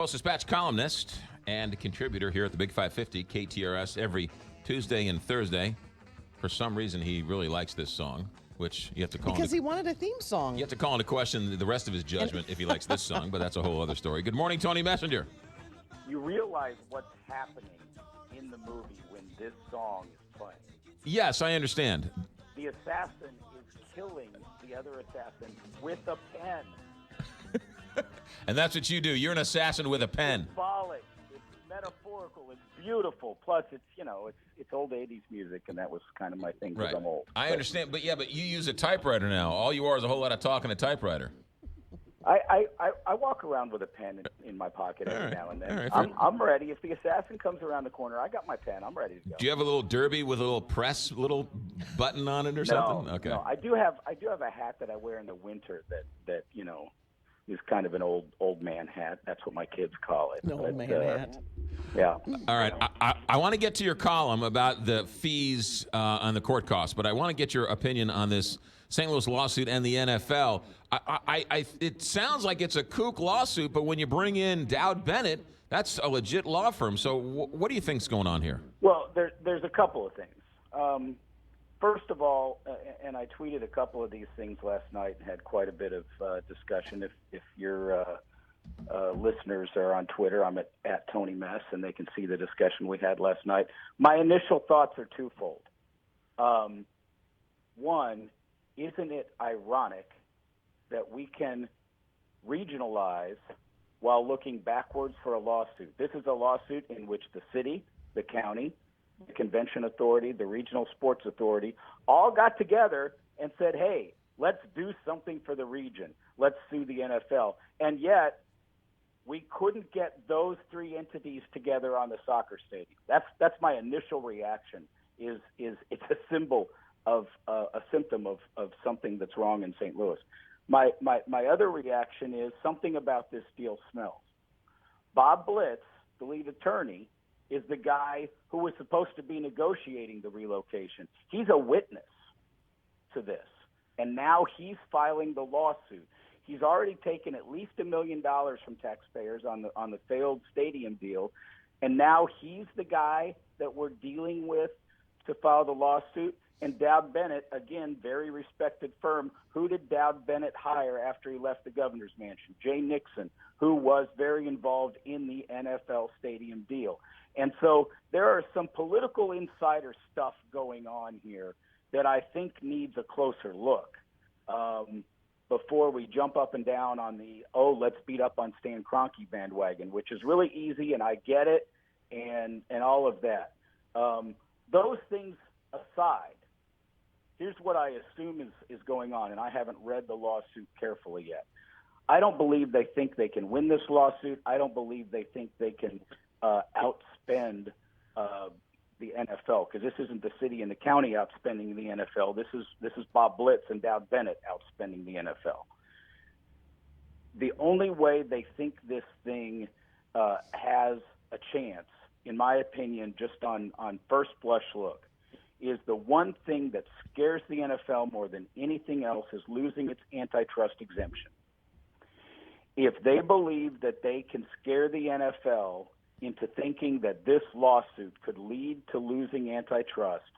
Post-Dispatch columnist and contributor here at the Big 550 KTRS every Tuesday and Thursday. For some reason, he really likes this song, which you have to call because he wanted a theme song. You have to call into question the rest of his judgment if he likes this song, but that's a whole other story. Good morning, Tony Messenger. You realize what's happening in the movie when this song is playing. Yes, I understand. The assassin is killing the other assassin with a pen. And that's what you do. You're an assassin with a pen. It's symbolic. It's metaphorical. It's beautiful. Plus, it's old 80s music, and that was kind of my thing because I'm old. I understand, but you use a typewriter now. All you are is a whole lot of talking a typewriter. I walk around with a pen in my pocket every now and then. I'm ready. If the assassin comes around the corner, I got my pen. I'm ready to go. Do you have a little derby with a little press little button on it or something? Okay. No, I do have a hat that I wear in the winter that is kind of an old man hat. That's what my kids call it. An old man hat. Yeah. All right. I want to get to your column about the fees on the court costs, but I want to get your opinion on this St. Louis lawsuit and the NFL. It sounds like it's a kook lawsuit, but when you bring in Dowd Bennett, that's a legit law firm. So what do you think's going on here? Well, there's a couple of things. First of all, and I tweeted a couple of these things last night and had quite a bit of discussion. If your listeners are on Twitter, I'm at Tony Mess, and they can see the discussion we had last night. My initial thoughts are twofold. One, isn't it ironic that we can regionalize while looking backwards for a lawsuit? This is a lawsuit in which the city, the county, the convention authority, the regional sports authority all got together and said, hey, let's do something for the region. Let's sue the NFL. And yet we couldn't get those three entities together on the soccer stadium. That's my initial reaction is it's a symbol of a symptom of something that's wrong in St. Louis. My other reaction is something about this deal smells. Bob Blitz, the lead attorney, is the guy who was supposed to be negotiating the relocation. He's a witness to this, and now he's filing the lawsuit. He's already taken at least $1 million from taxpayers on the failed stadium deal, and now he's the guy that we're dealing with to file the lawsuit. And Dowd Bennett, again, very respected firm. Who did Dowd Bennett hire after he left the governor's mansion? Jay Nixon, who was very involved in the NFL stadium deal. And so there are some political insider stuff going on here that I think needs a closer look before we jump up and down on the, let's beat up on Stan Kroenke bandwagon, which is really easy, and I get it, and all of that. Those things aside, here's what I assume is going on, and I haven't read the lawsuit carefully yet. I don't believe they think they can win this lawsuit. I don't believe they think they can outspend the NFL, because this isn't the city and the county outspending the NFL. This is Bob Blitz and Dowd Bennett outspending the NFL. The only way they think this thing has a chance, in my opinion, just on first blush look, is the one thing that scares the NFL more than anything else is losing its antitrust exemption. If they believe that they can scare the NFL into thinking that this lawsuit could lead to losing antitrust,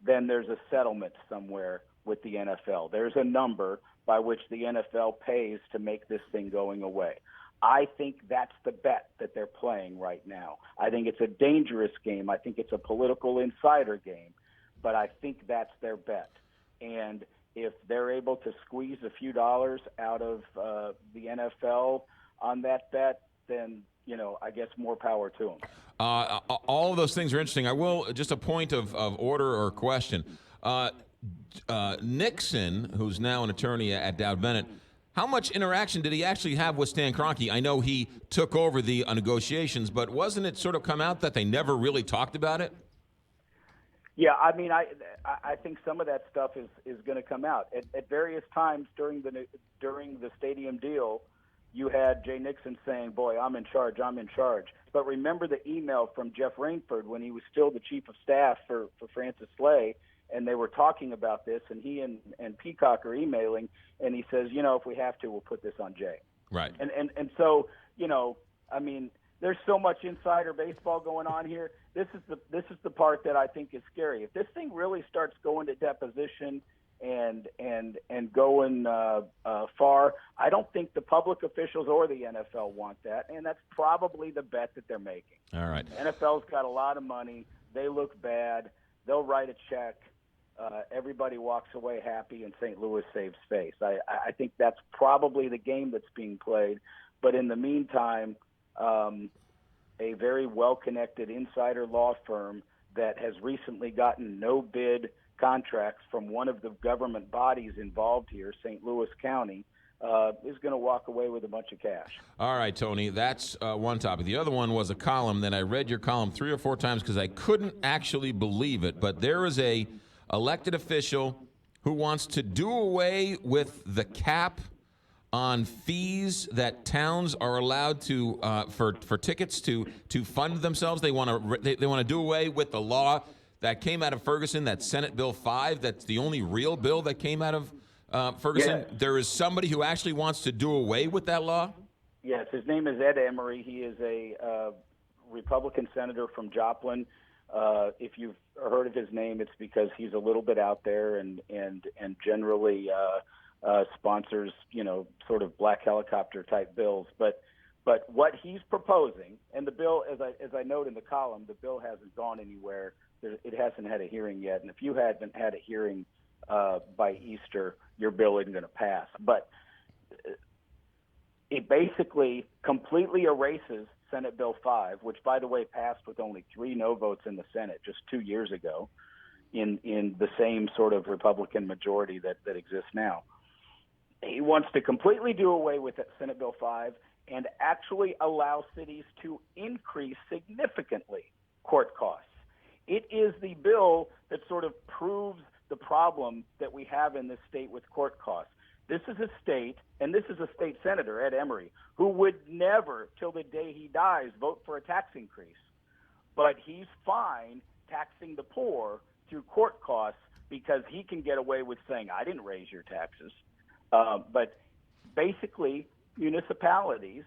then there's a settlement somewhere with the NFL. There's a number by which the NFL pays to make this thing going away. I think that's the bet that they're playing right now. I think it's a dangerous game. I think it's a political insider game, but I think that's their bet. And if they're able to squeeze a few dollars out of the NFL on that bet, then, I guess more power to them. All of those things are interesting. I will, just a point of order or question. Nixon, who's now an attorney at Dowd Bennett, how much interaction did he actually have with Stan Kroenke? I know he took over the negotiations, but wasn't it sort of come out that they never really talked about it? Yeah, I mean, I think some of that stuff is going to come out at various times during the stadium deal. You had Jay Nixon saying, "Boy, I'm in charge. But remember the email from Jeff Rainford when he was still the chief of staff for Francis Slay, and they were talking about this, and he and Peacock are emailing, and he says, if we have to, we'll put this on Jay. Right. And so, I mean, there's so much insider baseball going on here. This is the part that I think is scary. If this thing really starts going to deposition and going far, I don't think the public officials or the NFL want that, and that's probably the bet that they're making. All right. NFL's got a lot of money. They look bad. They'll write a check. Everybody walks away happy, and St. Louis saves face. I think that's probably the game that's being played. But in the meantime, a very well-connected insider law firm that has recently gotten no-bid contracts from one of the government bodies involved here, St. Louis County, is going to walk away with a bunch of cash. All right, Tony, that's one topic. The other one was a column that I read your column 3 or 4 times because I couldn't actually believe it. But there is a elected official who wants to do away with the cap on fees that towns are allowed to for tickets to fund themselves. They want to do away with the law that came out of Ferguson, that's Senate Bill 5. That's the only real bill that came out of Ferguson. Yes. There is somebody who actually wants to do away with that law? Yes, his name is Ed Emery. He is a Republican senator from Joplin. If you've heard of his name, it's because he's a little bit out there and generally sponsors, sort of black helicopter type bills. But what he's proposing, and the bill, as I note in the column, the bill hasn't gone anywhere. It hasn't had a hearing yet. And if you haven't had a hearing by Easter, your bill isn't going to pass. But it basically completely erases Senate Bill 5, which, by the way, passed with only 3 no votes in the Senate just 2 years ago in the same sort of Republican majority that exists now. He wants to completely do away with Senate Bill 5 and actually allow cities to increase significantly court costs. It is the bill that sort of proves the problem that we have in this state with court costs. This is a state, and this is a state senator, Ed Emery, who would never, till the day he dies, vote for a tax increase. But he's fine taxing the poor through court costs because he can get away with saying, I didn't raise your taxes. But basically, municipalities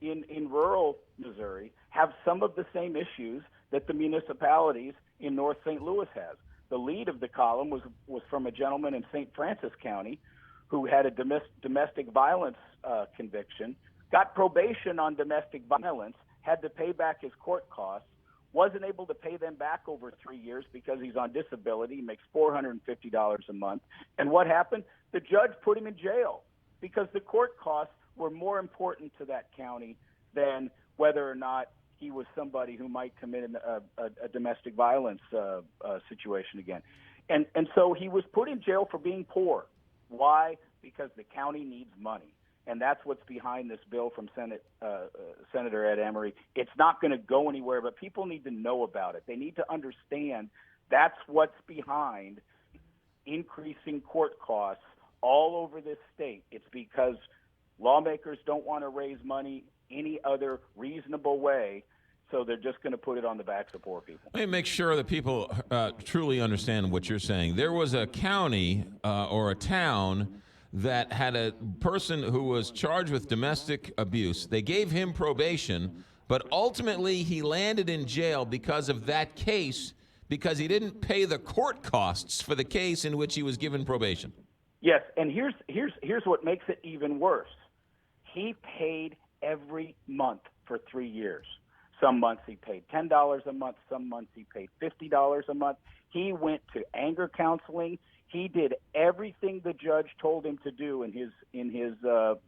in rural Missouri have some of the same issues that the municipalities in North St. Louis has. The lead of the column was from a gentleman in St. Francis County who had a domestic violence conviction, got probation on domestic violence, had to pay back his court costs, wasn't able to pay them back over 3 years because he's on disability. He makes $450 a month. And what happened? The judge put him in jail because the court costs were more important to that county than whether or not he was somebody who might commit a domestic violence situation again. And so he was put in jail for being poor. Why? Because the county needs money. And that's what's behind this bill from Senator Ed Emery. It's not going to go anywhere, but people need to know about it. They need to understand that's what's behind increasing court costs all over this state. It's because lawmakers don't want to raise money any other reasonable way, so they're just going to put it on the backs of poor people. Let me make sure that people truly understand what you're saying. There was a county or a town that had a person who was charged with domestic abuse. They gave him probation, but ultimately he landed in jail because of that case, because he didn't pay the court costs for the case in which he was given probation. Yes, and here's what makes it even worse. He paid every month for 3 years. Some months he paid $10 a month. Some months he paid $50 a month. He went to anger counseling. He did everything the judge told him to do in his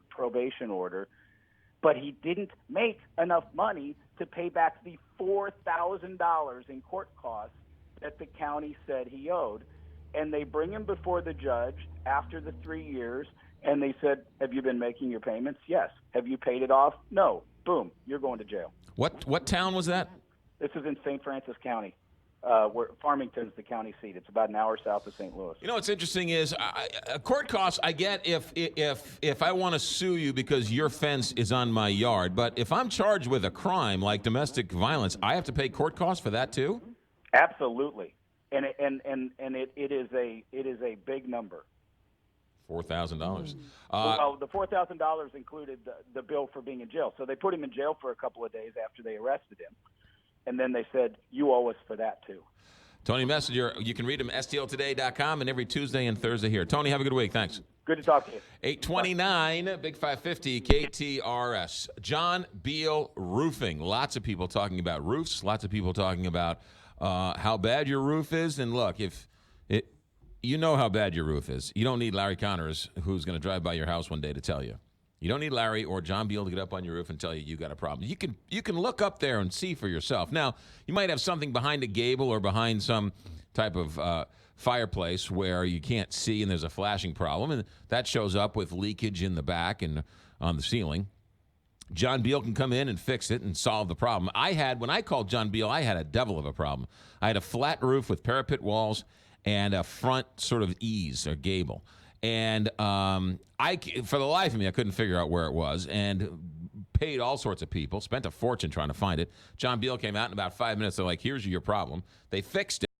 probation order, but he didn't make enough money to pay back the $4,000 in court costs that the county said he owed. And they bring him before the judge after the 3 years, and they said, have you been making your payments? Yes. Have you paid it off? No. Boom, you're going to jail. What town was that? This is in St. Francis County, where Farmington's the county seat. It's about an hour south of St. Louis. You know what's interesting is court costs. I get if I want to sue you because your fence is on my yard, but if I'm charged with a crime like domestic violence, I have to pay court costs for that too. Absolutely, and it is a big number. $4,000. Well, the $4,000 included the bill for being in jail. So they put him in jail for a couple of days after they arrested him. And then they said, you owe us for that, too. Tony Messenger, you can read him stltoday.com and every Tuesday and Thursday here. Tony, have a good week. Thanks. Good to talk to you. 829, Big 550, KTRS. John Beal Roofing. Lots of people talking about roofs. Lots of people talking about how bad your roof is. And look, you know how bad your roof is. You don't need Larry Connors, who's going to drive by your house one day to tell you. You don't need Larry or John Beal to get up on your roof and tell you got a problem. You can look up there and see for yourself. Now, you might have something behind a gable or behind some type of fireplace where you can't see and there's a flashing problem, and that shows up with leakage in the back and on the ceiling. John Beal can come in and fix it and solve the problem. When I called John Beal, I had a devil of a problem. I had a flat roof with parapet walls and a front sort of eaves or gable. And for the life of me, I couldn't figure out where it was, and paid all sorts of people, spent a fortune trying to find it. John Beal came out in about 5 minutes. They're like, here's your problem. They fixed it.